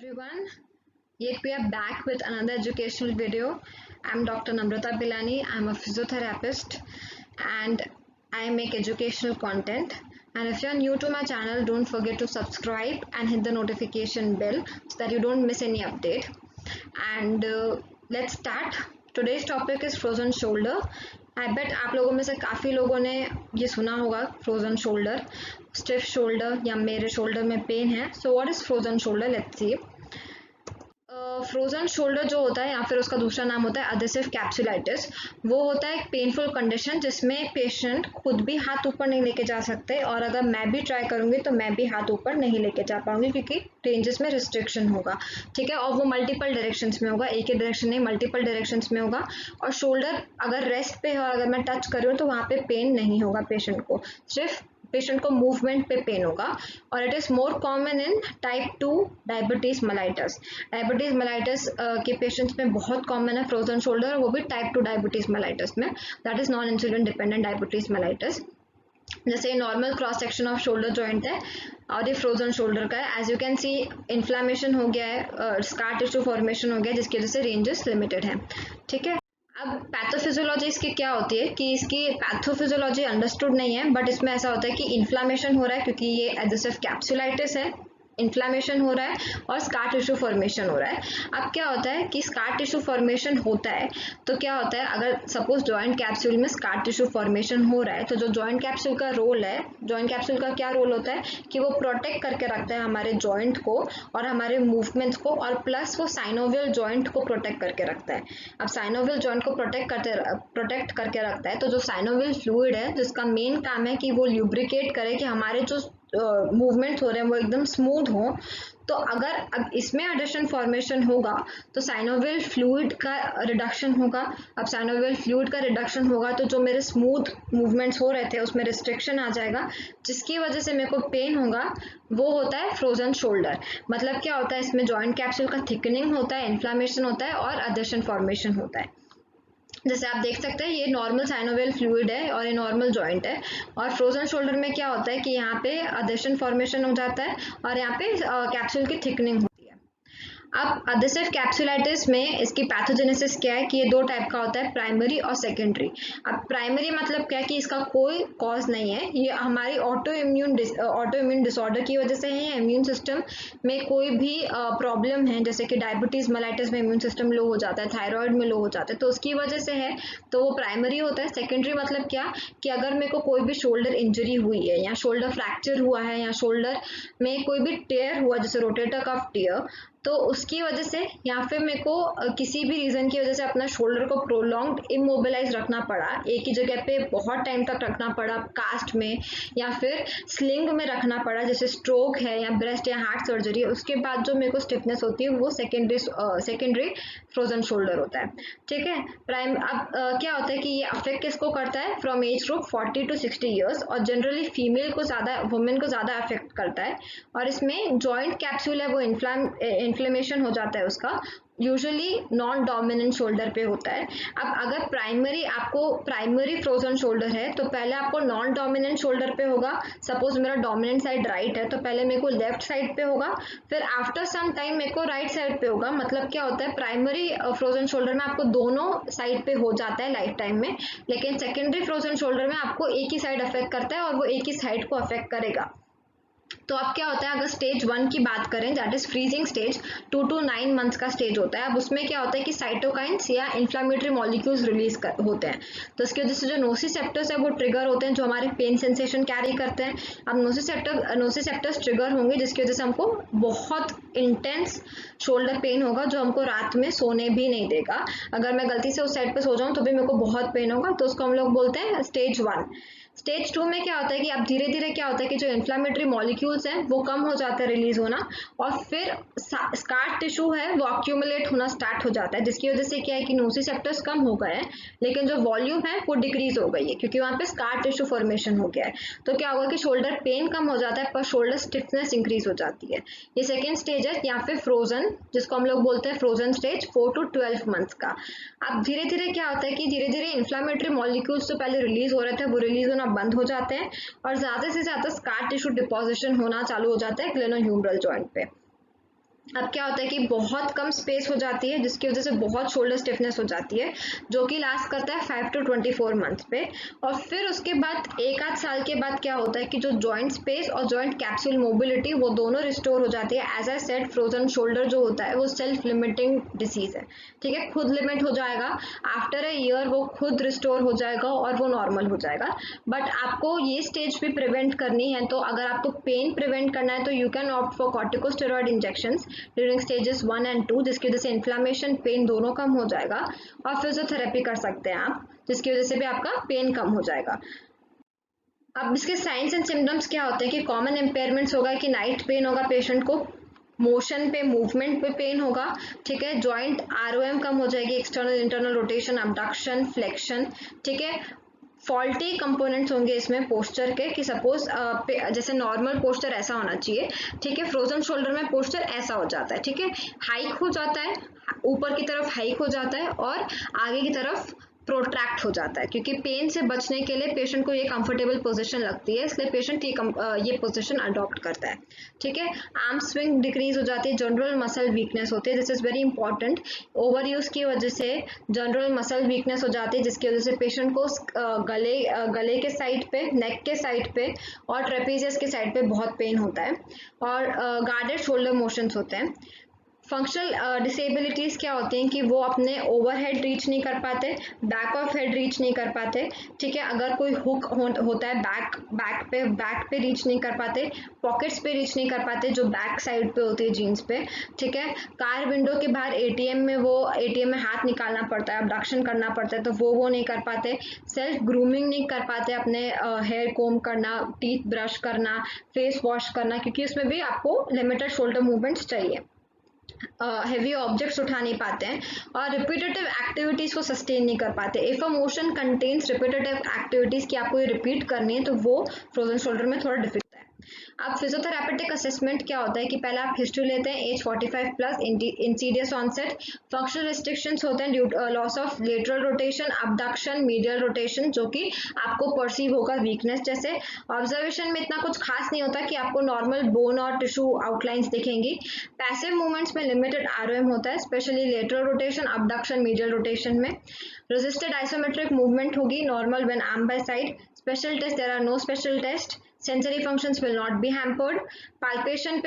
Everyone, yet we are back with another educational video. I'm Dr. Namrata Bilani. I'm a physiotherapist and I make educational content. And if you're new to my channel, don't forget to subscribe and hit the notification bell so that you don't miss any update. And let's start. Today's topic is frozen shoulder. आई बेट आप लोगों में से काफ़ी लोगों ने ये सुना होगा फ्रोजन शोल्डर, स्टिफ शोल्डर या मेरे शोल्डर में पेन है. So what is frozen shoulder? Let's see. Frozen shoulder जो होता है या फिर उसका दूसरा नाम होता है एडहेसिव कैप्सुलाइटिस, वो होता है एक पेनफुल कंडीशन जिसमें पेशेंट खुद भी हाथ ऊपर नहीं लेके जा सकते और अगर मैं भी ट्राई करूंगी तो मैं भी हाथ ऊपर नहीं लेके जा पाऊंगी क्योंकि रेंजेस में रिस्ट्रिक्शन होगा. ठीक है, और वो मल्टीपल डायरेक्शंस में होगा, एक ही डायरेक्शन नहीं मल्टीपल डायरेक्शंस में होगा. और शोल्डर अगर रेस्ट पे है और अगर मैं टच कर रही हूँ तो वहाँ पे पेन नहीं होगा पेशेंट को, सिर्फ पेशेंट को मूवमेंट पे पेन होगा. और it is more common in type 2 diabetes mellitus. Diabetes mellitus के पेशेंट्स में बहुत कॉमन है फ्रोजन शोल्डर, वो भी टाइप 2 डायबिटीज़ मेलाइटस में, that is non insulin dependent diabetes mellitus. जैसे normal cross section of shoulder joint है और ये फ्रोजन शोल्डर का है. As you can see inflammation हो गया है, स्कार टिश्यू फॉर्मेशन हो गया जिसकी वजह से रेंजेस लिमिटेड है. ठीक है, अब पैथोफिजियोलॉजी इसकी क्या होती है कि इसकी पैथोफिजियोलॉजी अंडरस्टूड नहीं है, बट इसमें ऐसा होता है कि इन्फ्लामेशन हो रहा है क्योंकि ये एडहेसिव कैप्सुलाइटिस है, इन्फ्लामेशन हो रहा है और स्कार टिश्यू फॉर्मेशन हो रहा है. अब क्या होता है कि स्कार टिश्यू फॉर्मेशन होता है तो क्या होता है, अगर सपोज जॉइंट कैप्सूल में स्कार टिश्यू फॉर्मेशन हो रहा है तो जो जॉइंट कैप्सूल का रोल है, जॉइंट कैप्सूल का क्या रोल होता है कि वो प्रोटेक्ट करके रखता है हमारे जॉइंट को और हमारे मूवमेंट्स को, और प्लस वो साइनोवियल जॉइंट को प्रोटेक्ट करके रखता है. अब साइनोवियल जॉइंट को प्रोटेक्ट करके रखता है तो जो साइनोवियल फ्लूइड है जिसका मेन काम है कि वो ल्यूब्रिकेट करे कि हमारे जो मूवमेंट हो रहे हैं वो एकदम स्मूथ हो. तो अगर अब इसमें एडिशन फॉर्मेशन होगा तो साइनोवियल फ्लूइड का रिडक्शन होगा. अब साइनोवियल फ्लूइड का रिडक्शन होगा तो जो मेरे स्मूथ मूवमेंट्स हो रहे थे उसमें रिस्ट्रिक्शन आ जाएगा जिसकी वजह से मेरे को पेन होगा. वो होता है फ्रोजन शोल्डर. मतलब क्या होता है, इसमें जॉइंट कैप्सूल का थिकनिंग होता है, इन्फ्लामेशन होता है और एडिशन फॉर्मेशन होता है. जैसे आप देख सकते हैं ये नॉर्मल साइनोवियल फ्लूइड है और ये नॉर्मल जॉइंट है. और फ्रोजन शोल्डर में क्या होता है कि यहाँ पे एडिशन फॉर्मेशन हो जाता है और यहाँ पे कैप्सूल की थिकनिंग होती है. अब एडहेसिव कैप्सुलाइटिस में इसकी पैथोजेनेसिस क्या है कि ये दो टाइप का होता है, प्राइमरी और सेकेंडरी. अब प्राइमरी मतलब क्या है कि इसका कोई कॉज नहीं है, ये हमारी ऑटो इम्यून डिसऑर्डर की वजह से है, या इम्यून सिस्टम में कोई भी प्रॉब्लम है जैसे कि डायबिटीज मेलाइटिस में इम्यून सिस्टम लो हो जाता है, थायराइड में लो हो जाता है तो उसकी वजह से है, तो वो प्राइमरी होता है. सेकेंडरी मतलब क्या कि अगर मेरे को कोई भी शोल्डर इंजरी हुई है या शोल्डर फ्रैक्चर हुआ है या शोल्डर में कोई भी टेयर हुआ जैसे रोटेटर कफ टेयर, तो उसकी वजह से या फिर मेरे को किसी भी रीज़न की वजह से अपना शोल्डर को प्रोलॉन्ग्ड इमोबिलाइज रखना पड़ा, एक ही जगह पे बहुत टाइम तक रखना पड़ा कास्ट में या फिर स्लिंग में रखना पड़ा जैसे स्ट्रोक है या ब्रेस्ट या हार्ट सर्जरी, उसके बाद जो मेरे को स्टिफनेस होती है वो सेकेंडरी फ्रोजन शोल्डर होता है. ठीक है, अब क्या होता है कि ये अफेक्ट किसको करता है, from age group 40 to 60 years, और जनरली फीमेल को ज़्यादा, वुमेन को ज़्यादा अफेक्ट करता है. और इसमें जॉइंट कैप्सूल है वो इन्फ्लेमेशन हो जाता है उसका, यूजुअली नॉन डोमिनेंट शोल्डर पे होता है. अब अगर प्राइमरी फ्रोजन शोल्डर है तो पहले आपको नॉन डोमिनेंट शोल्डर पे होगा. सपोज मेरा डोमिनेंट साइड राइट है तो पहले मेरे को लेफ्ट साइड पे होगा, फिर आफ्टर सम टाइम मेरे को राइट साइड पे होगा. मतलब क्या होता है, प्राइमरी फ्रोजन शोल्डर में आपको दोनों साइड पे हो जाता है लाइफ टाइम में, लेकिन सेकेंडरी फ्रोजन शोल्डर में आपको एक ही साइड अफेक्ट करता है और वो एक ही साइड को अफेक्ट करेगा. तो अब क्या होता है, अगर स्टेज 1 की बात करें that is freezing stage, 2 to 9 months का स्टेज होता है. अब उसमें क्या होता है कि साइटोकाइंस या इन्फ्लामेटरी मॉलिक्यूल्स होते हैं, तो इसकी वजह से जो नोसिसेप्टर्स है वो ट्रिगर होते हैं जो हमारे पेन सेंसेशन कैरी करते हैं. अब नोसिसेप्टर्स ट्रिगर होंगे जिसकी वजह से हमको बहुत इंटेंस शोल्डर पेन होगा जो हमको रात में सोने भी नहीं देगा. अगर मैं गलती से उस साइड पे सो जाऊँ तो भी मेरे को बहुत पेन होगा, तो उसको हम लोग बोलते हैं स्टेज 1. स्टेज 2 में क्या होता है कि अब धीरे धीरे क्या होता है कि जो इन्फ्लामेटरी मॉलिक्यूल्स हैं वो कम हो जाता है रिलीज होना, और फिर स्कार टिश्यू है वो अक्यूमुलेट होना स्टार्ट हो जाता है जिसकी वजह से क्या है कि नोसिसेप्टर्स कम हो गए हैं लेकिन जो वॉल्यूम है वो डिक्रीज हो गई है क्योंकि वहाँ पे स्कार टिश्यू फॉर्मेशन हो गया है. तो क्या होगा कि शोल्डर पेन कम हो जाता है पर शोल्डर स्टिफनेस इंक्रीज हो जाती है. ये सेकेंड स्टेज है या फिर फ्रोजन, जिसको हम लोग बोलते हैं फ्रोजन स्टेज, 4 to 12 मंथ्स का. अब धीरे धीरे क्या होता है कि धीरे धीरे इन्फ्लामेटरी मॉलिक्यूल्स जो पहले रिलीज हो रहे थे वो रिलीज होना बंद हो जाते हैं और ज्यादा से ज्यादा स्कार टिश्यू डिपोजिशन होना चालू हो जाता है ग्लेनोह्यूमरल जॉइंट पे. अब क्या होता है कि बहुत कम स्पेस हो जाती है जिसकी वजह से बहुत शोल्डर स्टिफनेस हो जाती है, जो कि लास्ट करता है 5 to 24 मंथ पे। और फिर उसके बाद एक आध साल के बाद क्या होता है कि जो जॉइंट स्पेस और जॉइंट कैप्सूल मोबिलिटी वो दोनों रिस्टोर हो जाती है। As I said, frozen shoulder जो होता है वो सेल्फ लिमिटिंग डिसीज है, ठीक है, खुद लिमिट हो जाएगा। आफ्टर अ ईयर वो खुद रिस्टोर हो जाएगा और वो नॉर्मल हो जाएगा। बट आपको ये स्टेज भी प्रिवेंट करनी है, तो अगर आपको पेन प्रिवेंट करना है तो you can opt for corticosteroid injections during stages 1 and 2, जिसकी वजह से इन्फ्लामेशन पेन दोनों कम हो जाएगा। और फिजियोथेरेपी कर सकते हैं आप, जिसकी वजह से भी आपका पेन कम हो जाएगा। अब इसके साइंस एंड सिम्टम्स क्या होते हैं कि कॉमन इम्पेयरमेंट्स होगा कि नाइट पेन होगा पेशेंट को, मोशन पे मूवमेंट पे पेन होगा, ठीक है, जॉइंट आरओएम कम हो जाएगी, external internal rotation, abduction, flexion, ठीक है। फॉल्टी कंपोनेंट्स होंगे इसमें पोस्चर के, कि सपोज जैसे नॉर्मल पोस्चर ऐसा होना चाहिए, ठीक है, फ्रोजन शोल्डर में पोस्चर ऐसा हो जाता है, ठीक है, हाइक हो जाता है, ऊपर की तरफ हाइक हो जाता है और आगे की तरफ प्रोट्रैक्ट हो जाता है, क्योंकि पेन से बचने के लिए पेशेंट को ये कंफर्टेबल पोजीशन लगती है, इसलिए पेशेंट ये पोजीशन अडॉप्ट करता है, ठीक है। आर्म स्विंग डिक्रीज हो जाती है, जनरल मसल वीकनेस होती है, this is very important. Over use की वजह से जनरल मसल वीकनेस हो जाती है, जिसकी वजह से पेशेंट को गले के साइड पे, नेक के साइड पे और ट्रेपेजियस के साइड पे बहुत पेन होता है। और गार्डेड शोल्डर मोशंस होते हैं। फंक्शनल डिसेबिलिटीज़ क्या होती हैं कि वो अपने ओवरहेड रीच नहीं कर पाते, बैक ऑफ हेड रीच नहीं कर पाते, ठीक है। अगर कोई हुक होता है बैक पे रीच नहीं कर पाते, पॉकेट्स पे रीच नहीं कर पाते जो बैक साइड पे होती है जीन्स पे, ठीक है। कार विंडो के बाहर एटीएम में हाथ निकालना पड़ता है, अबडक्शन करना पड़ता है, तो वो नहीं कर पाते। सेल्फ ग्रूमिंग नहीं कर पाते, अपने हेयर कोम करना, टीथ ब्रश करना, फेस वॉश करना, क्योंकि उसमें भी आपको लिमिटेड शोल्डर मूवमेंट्स चाहिए। हेवी ऑब्जेक्ट्स उठा नहीं पाते हैं और रिपीटेटिव एक्टिविटीज को सस्टेन नहीं कर पाते। If a motion contains repetitive activities की आपको ये रिपीट करनी है तो वो फ्रोजन शोल्डर में थोड़ा डिफिकल्ट है। अब फिजियोथेरापेटिक असेसमेंट क्या होता है कि पहले आप हिस्ट्री लेते हैं, age 45 plus, insidious onset, functional restrictions होते हैं, loss of lateral rotation, abduction, medial rotation, जो कि आपको परसीव होगा वीकनेस जैसे। ऑब्जर्वेशन में इतना कुछ खास नहीं होता कि आपको नॉर्मल बोन और टिश्यू आउटलाइंस दिखेंगी। पैसिव मूवमेंट्स में लिमिटेड आरओएम होता है, specially lateral rotation, abduction, medial rotation में। रेजिस्टेड आइसोमेट्रिक मूवमेंट होगी, normal when arm by side. Special test, there are no special test. Sensory functions will not be hampered. Palpation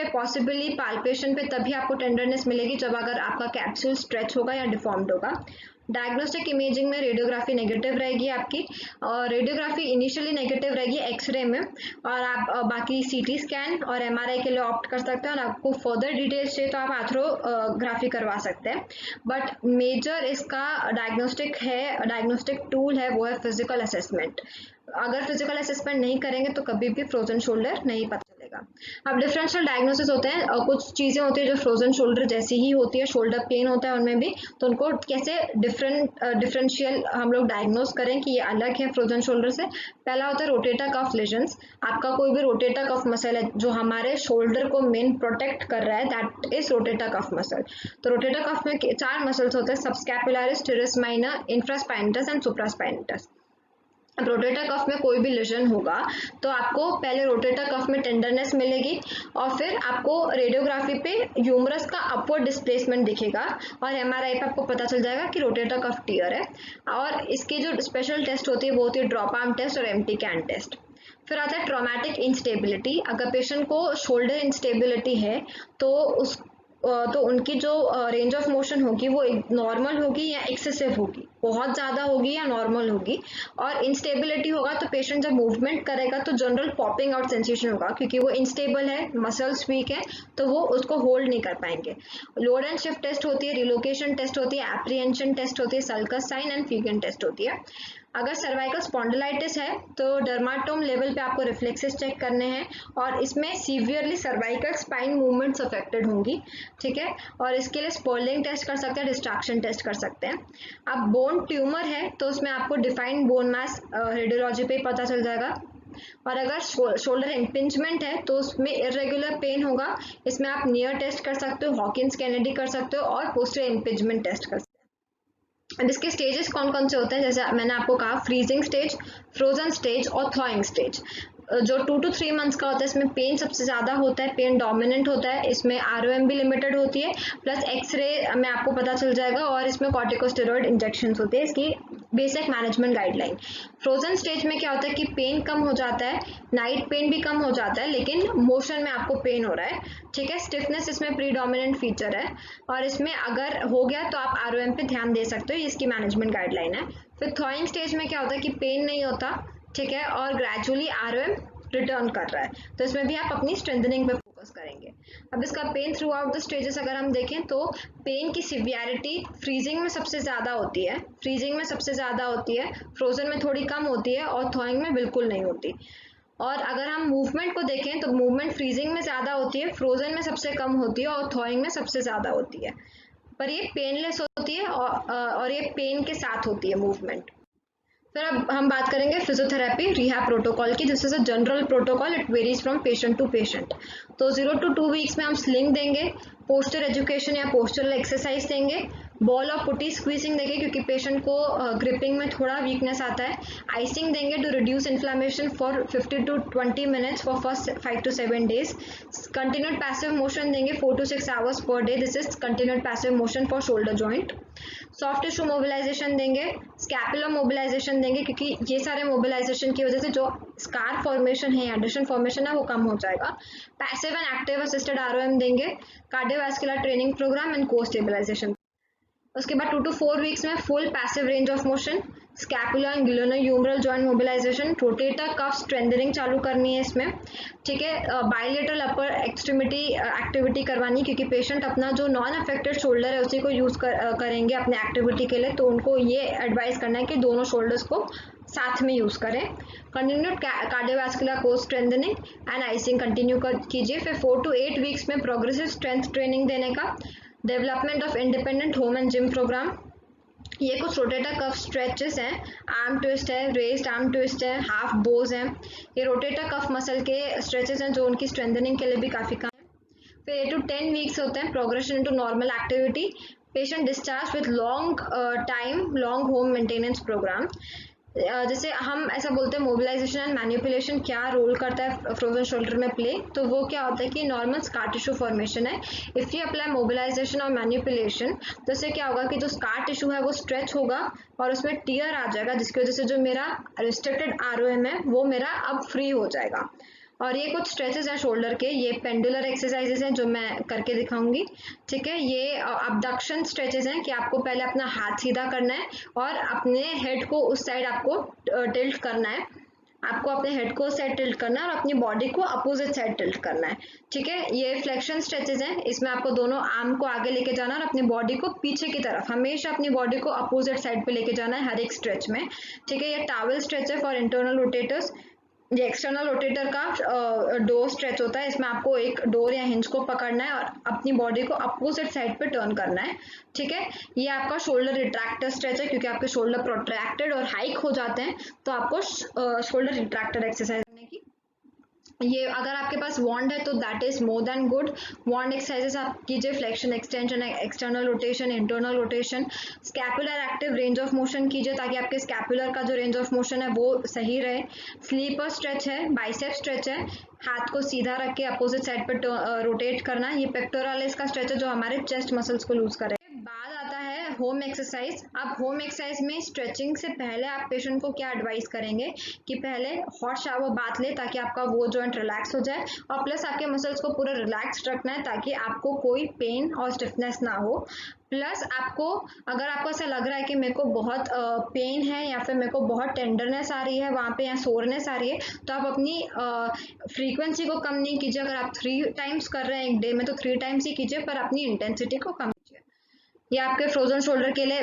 पे तभी आपको tenderness मिलेगी जब अगर आपका कैप्सूल स्ट्रेच होगा या डिफॉर्म्ड होगा। डायग्नोस्टिक इमेजिंग में रेडियोग्राफी नेगेटिव रहेगी आपकी, और रेडियोग्राफी इनिशियली नेगेटिव रहेगी एक्सरे में, और आप बाकी सीटी स्कैन और एमआरआई के लिए ऑप्ट कर सकते हैं। और आपको फर्दर डिटेल्स चाहिए तो आप आर्थ्रोग्राफी करवा सकते हैं। बट मेजर इसका डायग्नोस्टिक टूल है वो है फिजिकल असेसमेंट। अगर फिजिकल असेसमेंट नहीं करेंगे तो कभी भी फ्रोजन शोल्डर नहीं पता चलेगा। अब डिफरेंशियल डायग्नोसिस होते हैं, कुछ चीज़ें होती है जो फ्रोजन शोल्डर जैसी ही होती है, शोल्डर पेन होता है उनमें भी, तो उनको कैसे डिफरेंशियल हम लोग डायग्नोस करें कि ये अलग है फ्रोजन शोल्डर से। पहला होता है रोटेटर कफ लेजन्स। आपका कोई भी रोटेटर कफ मसल है जो हमारे शोल्डर को मेन प्रोटेक्ट कर रहा है, that is rotator cuff muscle. तो रोटेटर कफ में 4 मसल्स होते हैं, subscapularis, teres minor, infraspinatus and supraspinatus. अब रोटेटर कफ में कोई भी लेजन होगा तो आपको पहले रोटेटर कफ में टेंडरनेस मिलेगी, और फिर आपको रेडियोग्राफी पे ह्यूमरस का अपवर्ड डिस्प्लेसमेंट दिखेगा, और एमआरआई पे आपको पता चल जाएगा कि रोटेटर कफ टियर है। और इसकी जो स्पेशल टेस्ट होती है वो होती है ड्रॉप आर्म टेस्ट और एम्प्टी कैन टेस्ट। फिर आता है ट्रॉमेटिक इंस्टेबिलिटी। अगर पेशेंट को शोल्डर इंस्टेबिलिटी है तो उनकी जो रेंज ऑफ मोशन होगी वो नॉर्मल होगी या एक्सेसिव होगी, बहुत ज़्यादा होगी या नॉर्मल होगी। और इंस्टेबिलिटी होगा तो पेशेंट जब मूवमेंट करेगा तो जनरल पॉपिंग आउट सेंसेशन होगा, क्योंकि वो इंस्टेबल है, मसल्स वीक है, तो वो उसको होल्ड नहीं कर पाएंगे। लोड एंड शिफ्ट टेस्ट होती है, रिलोकेशन टेस्ट होती है, एप्रीहेंशन टेस्ट होती है, सल्कस साइन एंड फीगन टेस्ट होती है। अगर सर्वाइकल स्पॉन्डिलाइटिस है तो डर्माटोम लेवल पे आपको रिफ्लेक्सेस चेक करने हैं, और इसमें severely cervical spine movements affected होंगी, ठीक है। और इसके लिए स्पर्लिंग टेस्ट कर सकते हैं, डिस्ट्रैक्शन टेस्ट कर सकते हैं। अब बोन ट्यूमर है तो उसमें आपको डिफाइंड बोन मास रेडियोलॉजी पे पता चल जाएगा। और अगर शोल्डर इम्पिंजमेंट है तो उसमें इरेगुलर पेन होगा, इसमें आप नियर टेस्ट कर सकते हो, हॉकिंस कैनेडी कर सकते हो, और पोस्टीरियर इम्पिंजमेंट टेस्ट कर सकते हो। अब इसके स्टेजेस कौन कौन से होते हैं, जैसे मैंने आपको कहा, फ्रीजिंग स्टेज, फ्रोजन स्टेज और थॉइंग स्टेज। जो 2 to 3 मंथ्स का होता है इसमें पेन सबसे ज़्यादा होता है, पेन डोमिनेंट होता है, इसमें ROM भी लिमिटेड होती है, प्लस एक्सरे में आपको पता चल जाएगा, और इसमें कॉर्टिकोस्टेरॉइड इंजेक्शंस होते हैं। इसकी basic management guideline. Frozen stage में क्या होता है कि पेन कम हो जाता है, नाइट पेन भी कम हो जाता है, लेकिन मोशन में आपको पेन हो रहा है, ठीक है। स्टिफनेस इसमें प्रीडोमिनेंट फीचर है, और इसमें अगर हो गया तो आप ROM पे ध्यान दे सकते हो, ये इसकी मैनेजमेंट गाइडलाइन है। फिर थॉइंग स्टेज में क्या होता है कि पेन नहीं होता, ठीक है, और ग्रेजुअली ROM रिटर्न कर रहा है, तो इसमें भी आप अपनी स्ट्रेंथनिंग पे फोकस करेंगे। अब इसका pain throughout the stages अगर हम देखें तो पेन की सिवियरिटी फ्रीजिंग में सबसे ज़्यादा होती है, फ्रोजन में थोड़ी कम होती है, और थॉइंग में बिल्कुल नहीं होती। और अगर हम मूवमेंट को देखें तो मूवमेंट फ्रीजिंग में ज़्यादा होती है, फ्रोजन में सबसे कम होती है, और थॉइंग में सबसे ज़्यादा होती है, पर ये पेनलेस होती है, और ये पेन के साथ होती है मूवमेंट। फिर अब हम बात करेंगे फिजियोथेरेपी रिहैब प्रोटोकॉल की। This is a general protocol, it varies from patient to patient. तो 0 to 2 वीक्स में हम स्लिंग देंगे, पोस्चर एजुकेशन या पोस्चरल एक्सरसाइज देंगे, बॉल और पुटी स्क्वीजिंग देंगे क्योंकि पेशेंट को ग्रिपिंग में थोड़ा वीकनेस आता है, आइसिंग देंगे to reduce inflammation for 50 to 20 minutes for first 5 to 7 days, continued passive motion देंगे 4 to 6 hours per day, this is continued passive motion for shoulder joint. Soft tissue mobilisation देंगे, scapular mobilisation देंगे क्योंकि ये सारे mobilisation की वजह से जो स्कार फॉर्मेशन है या डिशन फॉर्मेशन है वो कम हो जाएगा। Passive and active assisted ROM देंगे, cardiovascular training program and core stabilization. उसके बाद 2 to 4 वीक्स में full passive range of motion, scapular and glenohumeral joint mobilization, rotator cuff strengthening चालू करनी है इसमें, ठीक है। बायलेटरल अपर एक्सट्रीमिटी एक्टिविटी करवानी क्योंकि पेशेंट अपना जो नॉन अफेक्टेड शोल्डर है उसी को यूज़ करेंगे अपने एक्टिविटी के लिए, तो उनको ये एडवाइस करना है कि दोनों शोल्डर्स को साथ में यूज़ करें। Continued cardiovascular core strengthening and icing continue कीजिए। फिर 4 to 8 वीक्स में प्रोग्रेसिव स्ट्रेंथ ट्रेनिंग देने का, development of independent home and gym programme. ये कुछ रोटेटर कफ स्ट्रेचेस हैं, आर्म ट्विस्ट है, रेस्ड आर्म ट्विस्ट है, हाफ बोज हैं, ये रोटेटर कफ मसल के स्ट्रेचेस हैं जो उनकी स्ट्रेंथनिंग के लिए भी काफ़ी काम है। फिर 8 to 10 वीक्स होते हैं progression into normal activity, patient discharge with long home maintenance programme. जैसे हम ऐसा बोलते हैं मोबिलाइजेशन एंड मैनिपुलेशन क्या रोल करता है फ्रोजन शोल्डर में प्ले, तो वो क्या होता है कि नॉर्मल स्कार टिश्यू फॉर्मेशन है, इफ़ यू अप्लाई मोबिलाइजेशन और मैनिपुलेशन तो इससे क्या होगा कि जो स्कार टिश्यू है वो स्ट्रेच होगा और उसमें टीयर आ जाएगा, जिसकी वजह से जो मेरा रिस्ट्रिक्टेड ROM है वो मेरा अब फ्री हो जाएगा। और ये कुछ स्ट्रेचेस हैं शोल्डर के, ये पेंडुलर एक्सरसाइजेस हैं जो मैं करके दिखाऊंगी, ठीक है। ये अबडक्शन स्ट्रेचेस हैं कि आपको पहले अपना हाथ सीधा करना है और अपने हेड को उस साइड आपको टिल्ट करना है, आपको अपने हेड को साइड टिल्ट करना है और अपनी बॉडी को अपोजिट साइड टिल्ट करना है, ठीक है। ये फ्लेक्शन स्ट्रेचेस हैं, इसमें आपको दोनों आर्म को आगे लेके जाना और अपनी बॉडी को पीछे की तरफ, हमेशा अपनी बॉडी को अपोजिट साइड पे लेके जाना है हर एक स्ट्रेच में, ठीक है। ये टावल स्ट्रेच है फॉर इंटरनल रोटेटर्स। ये एक्सटर्नल रोटेटर का डोर स्ट्रेच होता है, इसमें आपको एक डोर या हिंज को पकड़ना है और अपनी बॉडी को अपोजिट साइड पे टर्न करना है, ठीक है। ये आपका शोल्डर रिट्रैक्टर स्ट्रेच है क्योंकि आपके शोल्डर प्रोट्रैक्टेड और हाइक हो जाते हैं तो आपको शोल्डर रिट्रैक्टर एक्सरसाइज करने की। ये अगर आपके पास वॉन्ड है तो that is more than good. Wand exercises आप कीजिए, flexion, extension, external rotation, internal rotation. Scapular active range of motion कीजिए ताकि आपके स्कैपुलर का जो रेंज ऑफ मोशन है वो सही रहे। स्लीपर स्ट्रेच है, बाइसेप स्ट्रेच है, हाथ को सीधा रख के अपोजिट साइड पर रोटेट करना। ये पेक्टोरालिस का स्ट्रेच है जो हमारे चेस्ट मसल्स को लूज करे। बाद आता है होम एक्सरसाइज। अब होम एक्सरसाइज में स्ट्रेचिंग से पहले आप पेशेंट को क्या एडवाइस करेंगे कि पहले हॉट शावर बाथ ले ताकि आपका वो जॉइंट रिलैक्स हो जाए, और प्लस आपके मसल्स को पूरा रिलैक्स रखना है ताकि आपको कोई पेन और स्टिफनेस ना हो। प्लस आपको, अगर आपको ऐसा लग रहा है कि मेरे को बहुत पेन है या फिर मेरे को बहुत टेंडरनेस आ रही है वहाँ पे या सोरनेस आ रही है, तो आप अपनी फ्रीक्वेंसी को कम नहीं कीजिए। अगर आप 3 times कर रहे हैं एक डे में तो 3 times ही कीजिए, पर अपनी इंटेंसिटी को कम कीजिए। ये आपके फ्रोजन शोल्डर के लिए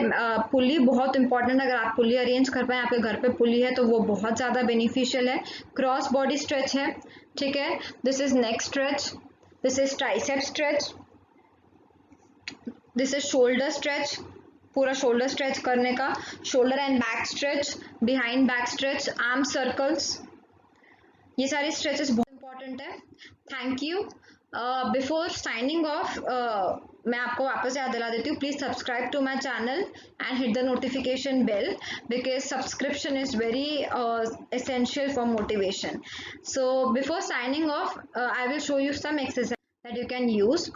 पुली बहुत इंपॉर्टेंट है, अगर आप पुली अरेंज कर पाए, आपके घर पे पुली है तो वो बहुत ज़्यादा बेनिफिशियल है। क्रॉस बॉडी स्ट्रेच है, ठीक है। This is neck stretch, this is tricep stretch, this is shoulder stretch, पूरा शोल्डर स्ट्रेच करने का, shoulder and back stretch, behind back stretch, arm circles, ये सारी स्ट्रेचेस बहुत इंपॉर्टेंट है। Thank you. Before signing off मैं आपको वापस याद दिला देती हूँ, please subscribe to my channel and hit the notification bell because subscription is very essential for motivation. So before signing off, I will show you some exercise that you can use.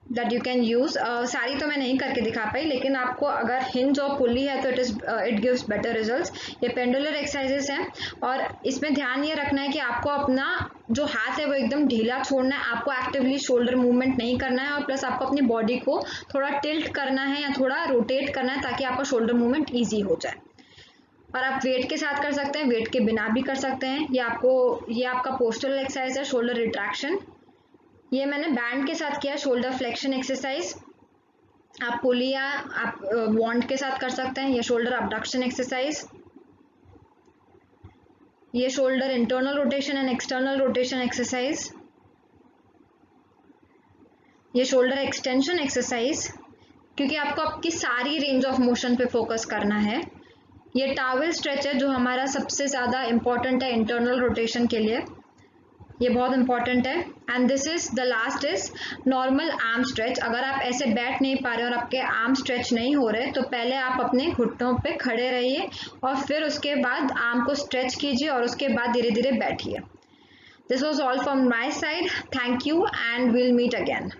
सारी तो मैं नहीं करके दिखा पाई, लेकिन आपको अगर hinge और पुल्ली है तो इट गिव्स बेटर रिजल्ट्स। ये पेंडुलर एक्सरसाइजेस हैं और इसमें ध्यान ये रखना है कि आपको अपना जो हाथ है वो एकदम ढीला छोड़ना है, आपको एक्टिवली शोल्डर मूवमेंट नहीं करना है, और प्लस आपको अपनी बॉडी को थोड़ा टिल्ट करना है या थोड़ा रोटेट करना है ताकि आपका शोल्डर मूवमेंट ईजी हो जाए। और आप वेट के साथ कर सकते हैं, वेट के बिना भी कर सकते हैं। ये आपका पोस्टरल एक्सरसाइज है, शोल्डर रिट्रैक्शन। ये मैंने बैंड के साथ किया, शोल्डर फ्लेक्शन एक्सरसाइज। आप पुली या आप वॉन्ड के साथ कर सकते हैं। ये शोल्डर अबडक्शन एक्सरसाइज। ये shoulder internal rotation and external rotation exercise. ये शोल्डर एक्सटेंशन एक्सरसाइज, क्योंकि आपको आपकी सारी रेंज ऑफ मोशन पे फोकस करना है। ये टावल स्ट्रेच है जो हमारा सबसे ज़्यादा इंपॉर्टेंट है इंटरनल रोटेशन के लिए, ये बहुत इंपॉर्टेंट है। And this is the last is normal arm stretch. अगर आप ऐसे बैठ नहीं पा रहे और आपके आर्म स्ट्रेच नहीं हो रहे तो पहले आप अपने घुटनों पे खड़े रहिए और फिर उसके बाद आर्म को स्ट्रेच कीजिए और उसके बाद धीरे धीरे बैठिए। This was all from my side. Thank you and will meet again.